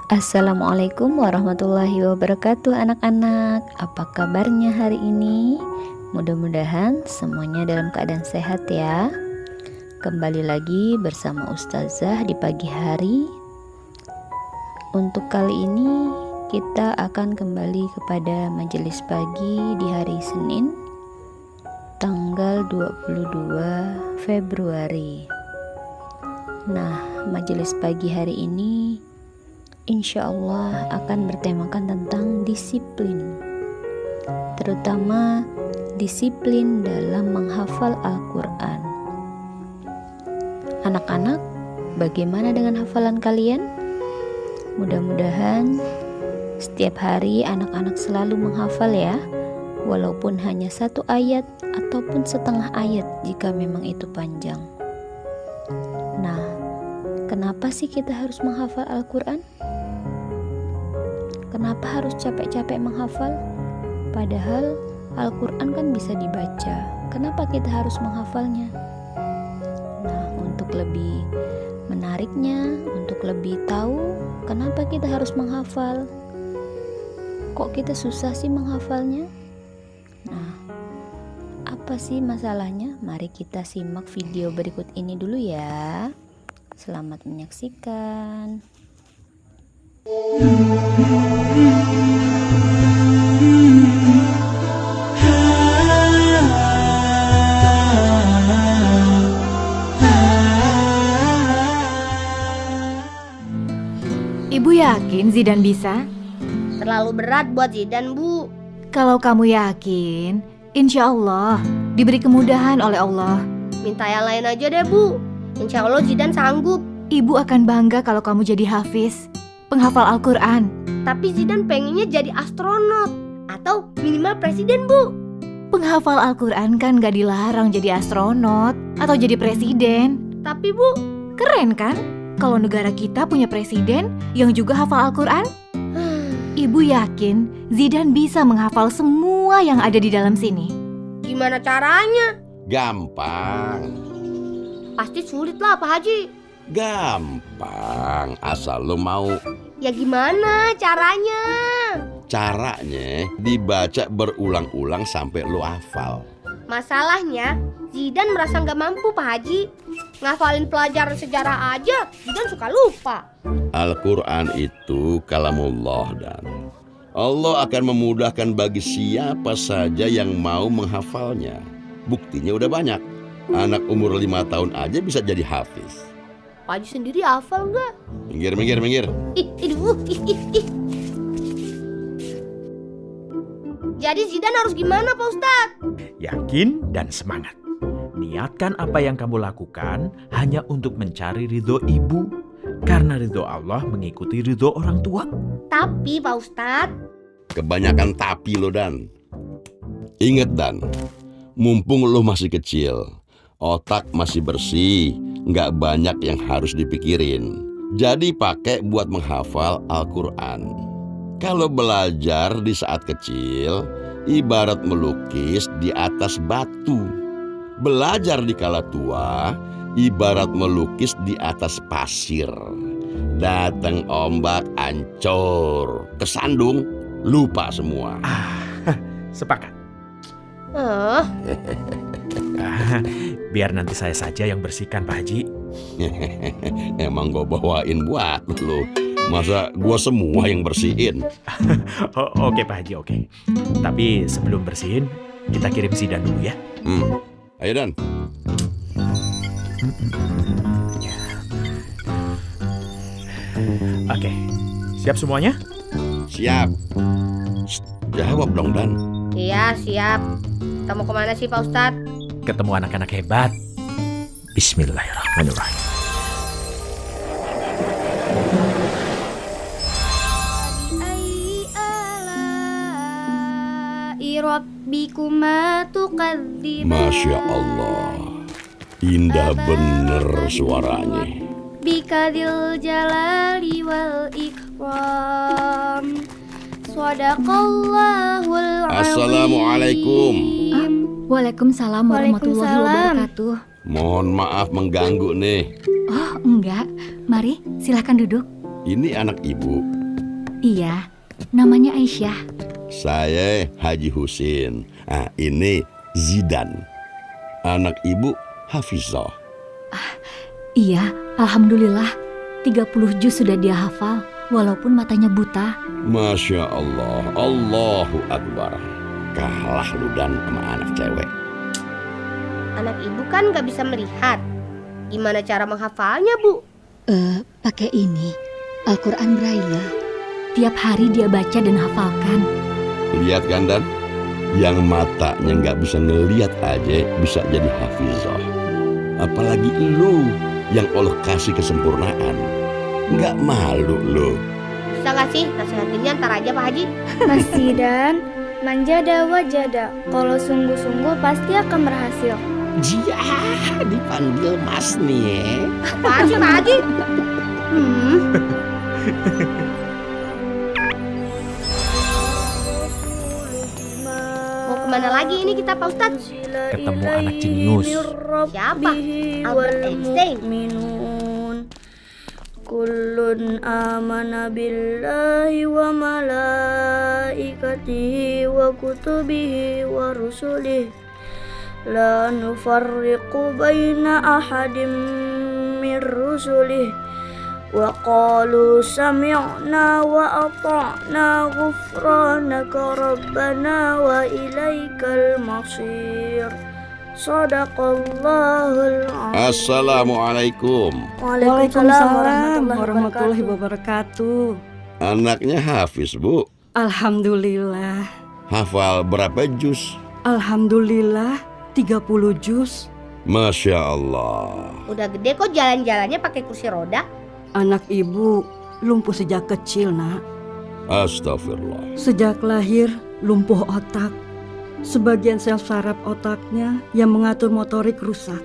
Assalamualaikum warahmatullahi wabarakatuh anak-anak. Apa kabarnya hari ini? Mudah-mudahan semuanya dalam keadaan sehat ya. Kembali lagi bersama Ustazah di pagi hari. Untuk kali ini kita akan kembali kepada majelis pagi di hari Senin tanggal 22 Februari. Nah, majelis pagi hari ini insya Allah akan bertemakan tentang disiplin, terutama disiplin dalam menghafal Al-Quran. Anak-anak, bagaimana dengan hafalan kalian? Mudah-mudahan setiap hari anak-anak selalu menghafal ya, walaupun hanya satu ayat ataupun setengah ayat jika memang itu panjang. Nah, kenapa sih kita harus menghafal Al-Quran? Kenapa harus capek-capek menghafal? Padahal Al-Quran kan bisa dibaca. Kenapa kita harus menghafalnya? Nah, untuk lebih menariknya, untuk lebih tahu kenapa kita harus menghafal, kok kita susah sih menghafalnya? Nah, apa sih masalahnya? Mari kita simak video berikut ini dulu ya. Selamat menyaksikan. Ibu yakin Zidan bisa? Terlalu berat buat Zidan, Bu. Kalau kamu yakin, insya Allah diberi kemudahan oleh Allah. Minta yang lain aja deh, Bu. Insya Allah Zidan sanggup. Ibu akan bangga kalau kamu jadi hafiz, penghafal Al-Quran. Tapi Zidan pengennya jadi astronot atau minimal presiden, Bu. Penghafal Al-Quran kan gak dilarang jadi astronot atau jadi presiden. Tapi, Bu, Keren kan? Kalau negara kita punya presiden yang juga hafal Al-Quran. Ibu yakin Zidan bisa menghafal semua yang ada di dalam sini. gimana caranya? Gampang, Pasti sulit lah, Pak Haji. gampang asal lo mau. Ya gimana caranya? Caranya dibaca berulang-ulang sampai lo hafal. Masalahnya, Zidan merasa nggak mampu, Pak Haji. Ngafalin pelajaran sejarah aja, Zidan suka lupa. Al-Quran itu kalamullah, dan Allah akan memudahkan bagi siapa saja yang mau menghafalnya. Buktinya udah banyak. Anak umur 5 tahun aja bisa jadi hafiz. Pak Haji sendiri hafal nggak? Minggir. Ih. Jadi Zidan harus gimana, Pak Ustadz? Yakin dan semangat. Niatkan apa yang kamu lakukan hanya untuk mencari ridho ibu. Karena ridho Allah mengikuti ridho orang tua. Tapi Pak Ustadz, Kebanyakan tapi lo, Dan. Ingat, Dan, mumpung lo masih kecil, otak masih bersih, nggak banyak yang harus dipikirin. Jadi pakai buat menghafal Al-Quran. Kalau belajar di saat kecil, ibarat melukis di atas batu. Belajar di kala tua, ibarat melukis di atas pasir. Datang ombak, ancur, kesandung, lupa semua. Sepakat. eh, Biar nanti saya saja yang bersihkan, Pak Haji. Emang gue bawain buat lo. Masa gue semua yang bersihin? Oke Pak Haji, oke. Tapi sebelum bersihin, kita kirim Zidan dulu ya. Ayo, Dan. Oke, siap semuanya? Siap. Shh, jawab dong, Dan. iya siap. Kita mau kemana sih, Pak Ustadz? Ketemu anak-anak hebat. Bismillahirrahmanirrahim. Masya Allah, indah bener suaranya. Bikadil jalali wal ikram. Shadaqallahul azim. Assalamualaikum. Waalaikumsalam warahmatullahi Waalaikumsalam. wabarakatuh. Mohon maaf mengganggu nih. Oh enggak, mari silahkan duduk. Ini anak ibu. Iya, namanya Aisyah. Saya Haji Husin. Nah, ini Zidan. Anak ibu Hafizah. Iya, alhamdulillah 30 juz sudah dia hafal, walaupun matanya buta. Masya Allah, Allahu Akbar. Kalah lu Dan sama anak cewek. Anak ibu kan gak bisa melihat. Gimana cara menghafalnya, Bu? Pakai ini, Al-Quran Braille. Tiap hari dia baca dan hafalkan. Lihat kan Dan, yang matanya nggak bisa ngelihat aja bisa jadi hafizah. Apalagi lu yang Allah kasih kesempurnaan. Nggak malu lu. Bisa gak sih nasihatinnya ntar aja Pak Haji? Mas Zidan, manjada wajada. Kalau sungguh-sungguh pasti akan berhasil. Dia dipanggil Mas nih ya. Apaan sih Pak Haji? Mau kemana lagi ini kita Pak Ustadz? Ketemu anak jenius. Siapa? Albert Einstein. Kullun amana billahi wa malaikatihi wa kutubihi wa rusulihi la nufarriqu baina ahadim min rusulihi wa qalu sami'na wa ata'na ghufranaka rabbana wa ilaikal masir. Shadaqallahul azim. Assalamualaikum. Waalaikumsalam warahmatullahi wabarakatuh. Anaknya Hafiz, Bu. Alhamdulillah. Hafal berapa juz? Alhamdulillah 30 juz. Masya Allah. Udah gede kok jalan-jalannya pakai kursi roda? Anak ibu lumpuh sejak kecil, Nak. Astagfirullah. Sejak lahir lumpuh otak. Sebagian sel saraf otaknya yang mengatur motorik rusak.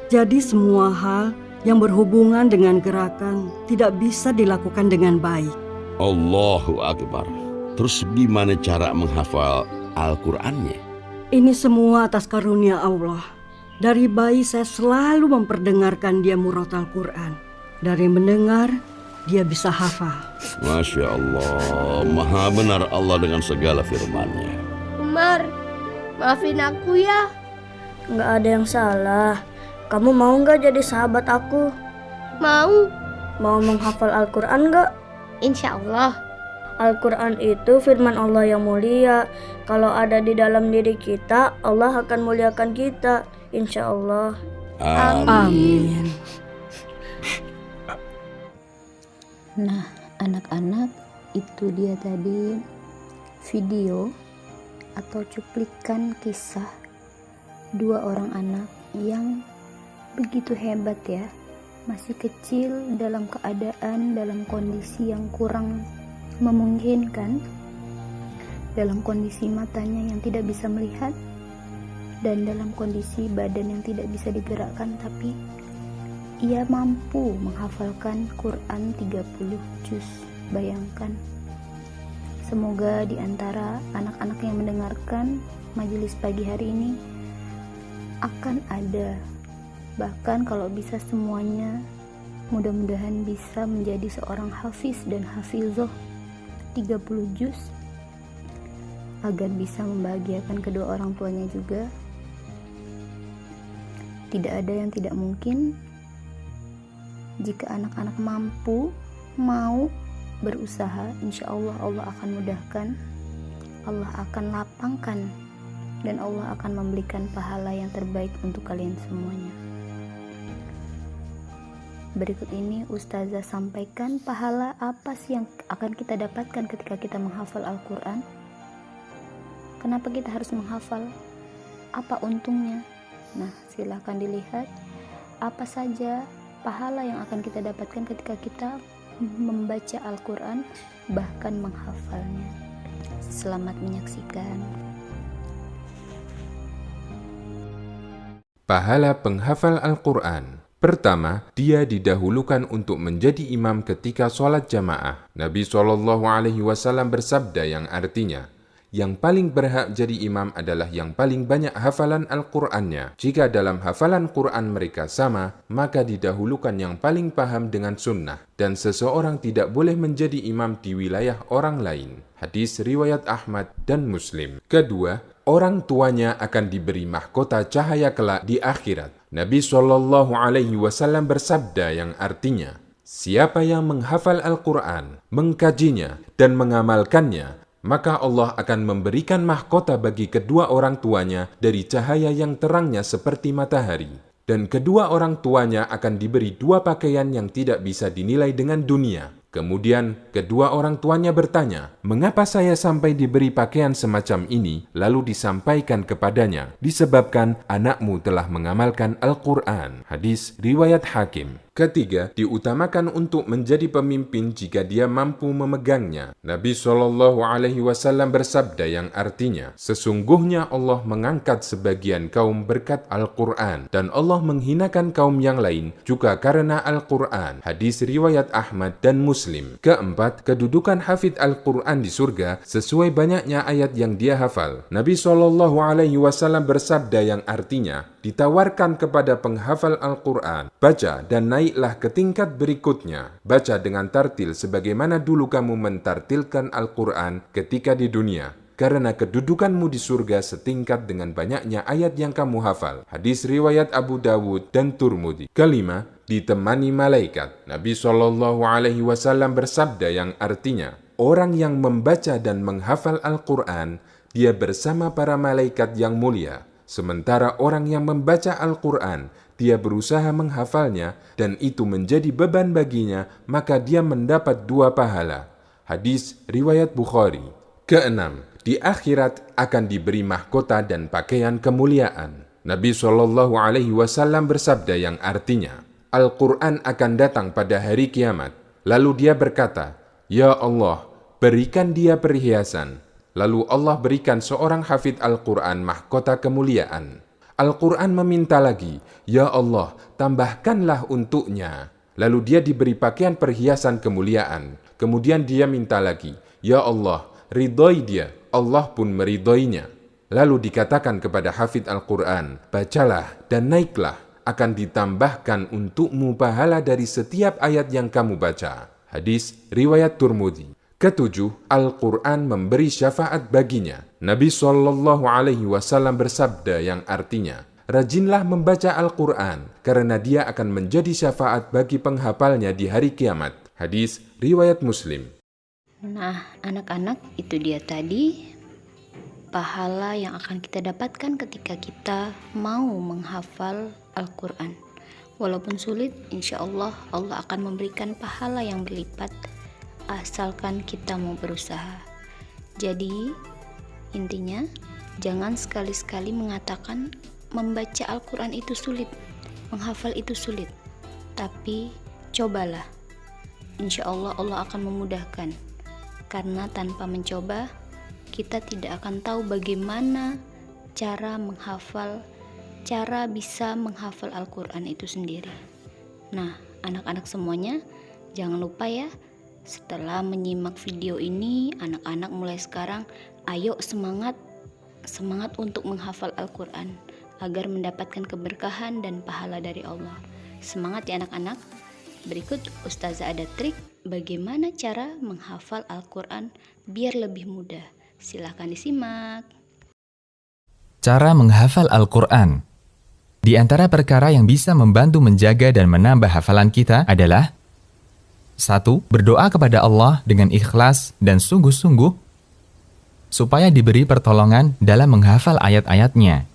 Jadi semua hal yang berhubungan dengan gerakan tidak bisa dilakukan dengan baik. Allahu Akbar. Terus gimana cara menghafal Al-Qur'annya? Ini semua atas karunia Allah. Dari bayi saya selalu memperdengarkan dia murotal Quran. Dari mendengar, dia bisa hafal. Masya Allah, maha benar Allah dengan segala firman-Nya. Umar, maafin aku ya. Nggak ada yang salah. Kamu mau nggak jadi sahabat aku? Mau. Mau menghafal Al-Quran nggak? Insya Allah. Al-Quran itu firman Allah yang mulia. Kalau ada di dalam diri kita, Allah akan muliakan kita. Insya Allah. Amin. Nah, anak-anak, itu dia tadi video atau cuplikan kisah dua orang anak yang begitu hebat ya, masih kecil, dalam keadaan, dalam kondisi yang kurang memungkinkan, dalam kondisi matanya yang tidak bisa melihat, dan dalam kondisi badan yang tidak bisa digerakkan, tapi ia mampu menghafalkan Quran 30 juz. Bayangkan. Semoga di antara anak-anak yang mendengarkan majelis pagi hari ini akan ada, bahkan kalau bisa semuanya, mudah-mudahan bisa menjadi seorang hafiz dan hafizah 30 juz agar bisa membahagiakan kedua orang tuanya juga. Tidak ada yang tidak mungkin jika anak-anak mampu, mau berusaha. Insya Allah, Allah akan mudahkan, Allah akan lapangkan, dan Allah akan memberikan pahala yang terbaik untuk kalian semuanya. Berikut ini Ustazah sampaikan pahala apa sih yang akan kita dapatkan ketika kita menghafal Al-Quran. Kenapa kita harus menghafal? Apa untungnya? Nah, silahkan dilihat apa saja pahala yang akan kita dapatkan ketika kita membaca Al-Quran, bahkan menghafalnya. Selamat menyaksikan. Pahala penghafal Al-Quran. Pertama, dia didahulukan untuk menjadi imam ketika sholat jamaah. Nabi SAW bersabda yang artinya, yang paling berhak jadi imam adalah yang paling banyak hafalan Al-Qur'annya. Jika dalam hafalan Qur'an mereka sama, maka didahulukan yang paling paham dengan sunnah. Dan seseorang tidak boleh menjadi imam di wilayah orang lain. Hadis riwayat Ahmad dan Muslim. Kedua, orang tuanya akan diberi mahkota cahaya kelak di akhirat. Nabi SAW bersabda yang artinya, siapa yang menghafal Al-Quran, mengkajinya, dan mengamalkannya, maka Allah akan memberikan mahkota bagi kedua orang tuanya dari cahaya yang terangnya seperti matahari. Dan kedua orang tuanya akan diberi dua pakaian yang tidak bisa dinilai dengan dunia. Kemudian kedua orang tuanya bertanya, mengapa saya sampai diberi pakaian semacam ini? Lalu disampaikan kepadanya, disebabkan anakmu telah mengamalkan Al-Quran. Hadis riwayat Hakim. Ketiga, diutamakan untuk menjadi pemimpin jika dia mampu memegangnya. Nabi SAW bersabda yang artinya, sesungguhnya Allah mengangkat sebagian kaum berkat Al-Quran, dan Allah menghinakan kaum yang lain juga karena Al-Quran. Hadis riwayat Ahmad dan Muslim. Keempat, kedudukan hafidh Al-Quran di surga sesuai banyaknya ayat yang dia hafal. Nabi SAW bersabda yang artinya, ditawarkan kepada penghafal Al-Quran, baca dan naiklah ke tingkat berikutnya. Baca dengan tartil sebagaimana dulu kamu mentartilkan Al-Quran ketika di dunia, karena kedudukanmu di surga setingkat dengan banyaknya ayat yang kamu hafal. Hadis riwayat Abu Dawud dan Turmudi. Kelima, ditemani malaikat. Nabi SAW bersabda yang artinya, orang yang membaca dan menghafal Al-Quran, dia bersama para malaikat yang mulia. Sementara orang yang membaca Al-Quran, dia berusaha menghafalnya dan itu menjadi beban baginya, maka dia mendapat 2 pahala. Hadis riwayat Bukhari. Keenam, di akhirat akan diberi mahkota dan pakaian kemuliaan. Nabi SAW bersabda yang artinya, Al-Quran akan datang pada hari kiamat. Lalu dia berkata, Ya Allah, berikan dia perhiasan. Lalu Allah berikan seorang hafidh Al-Quran mahkota kemuliaan. Al-Quran meminta lagi, Ya Allah, tambahkanlah untuknya. Lalu dia diberi pakaian perhiasan kemuliaan. Kemudian dia minta lagi, Ya Allah, ridhoi dia. Allah pun meridhoinya. Lalu dikatakan kepada hafidh Al-Quran, bacalah dan naiklah, akan ditambahkan untukmu pahala dari setiap ayat yang kamu baca. Hadis riwayat Turmudi. Ketujuh, Al-Quran memberi syafaat baginya. Nabi SAW bersabda yang artinya, rajinlah membaca Al-Quran, karena dia akan menjadi syafaat bagi penghafalnya di hari kiamat. Hadis riwayat Muslim. Nah, anak-anak, itu dia tadi pahala yang akan kita dapatkan ketika kita mau menghafal Al-Quran. Walaupun sulit, insya Allah akan memberikan pahala yang berlipat asalkan kita mau berusaha. Jadi intinya, jangan sekali-sekali mengatakan membaca Al-Quran itu sulit, menghafal itu sulit. Tapi cobalah, insya Allah akan memudahkan. Karena tanpa mencoba, kita tidak akan tahu bagaimana cara bisa menghafal Al-Quran itu sendiri. Nah, anak-anak semuanya, jangan lupa ya, setelah menyimak video ini, anak-anak mulai sekarang, ayo semangat untuk menghafal Al-Quran agar mendapatkan keberkahan dan pahala dari Allah. Semangat ya anak-anak. Berikut Ustazah ada trik bagaimana cara menghafal Al-Quran biar lebih mudah. Silahkan disimak. Cara menghafal Al-Quran. Di antara perkara yang bisa membantu menjaga dan menambah hafalan kita adalah 1. Berdoa kepada Allah dengan ikhlas dan sungguh-sungguh supaya diberi pertolongan dalam menghafal ayat-ayatnya.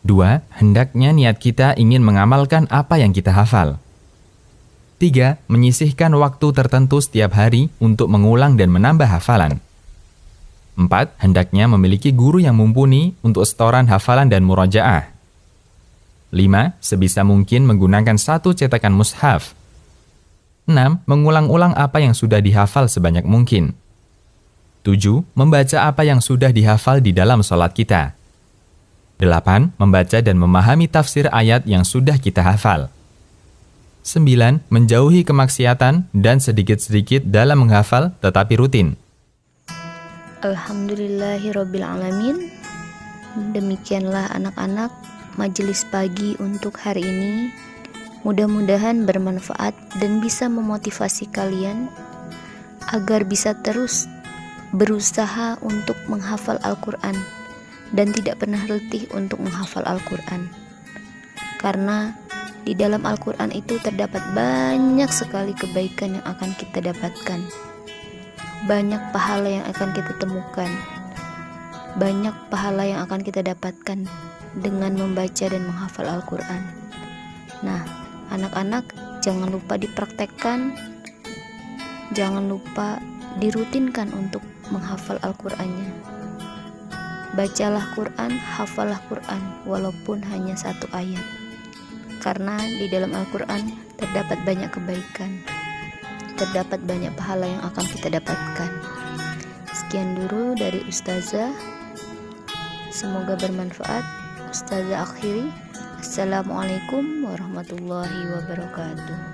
2. Hendaknya niat kita ingin mengamalkan apa yang kita hafal. 3. Menyisihkan waktu tertentu setiap hari untuk mengulang dan menambah hafalan. 4. Hendaknya memiliki guru yang mumpuni untuk setoran hafalan dan murojaah. 5. Sebisa mungkin menggunakan 1 cetakan mushaf. 6. Mengulang-ulang apa yang sudah dihafal sebanyak mungkin. 7. Membaca apa yang sudah dihafal di dalam sholat kita. 8. Membaca dan memahami tafsir ayat yang sudah kita hafal. 9. Menjauhi kemaksiatan dan sedikit-sedikit dalam menghafal tetapi rutin. Alhamdulillahirabbil alamin. Demikianlah anak-anak majelis pagi untuk hari ini. Mudah-mudahan bermanfaat dan bisa memotivasi kalian agar bisa terus berusaha untuk menghafal Al-Quran dan tidak pernah letih untuk menghafal Al-Quran. Karena di dalam Al-Quran itu terdapat banyak sekali kebaikan yang akan kita dapatkan. Banyak pahala yang akan kita temukan. Banyak pahala yang akan kita dapatkan dengan membaca dan menghafal Al-Quran. Nah, anak-anak jangan lupa dipraktekkan, jangan lupa dirutinkan untuk menghafal Al-Qurannya. Bacalah Quran, hafalah Quran, walaupun hanya 1 ayat. Karena di dalam Al-Quran terdapat banyak kebaikan, terdapat banyak pahala yang akan kita dapatkan. Sekian dulu dari Ustazah. Semoga bermanfaat. Ustazah akhiri. Assalamualaikum warahmatullahi wabarakatuh.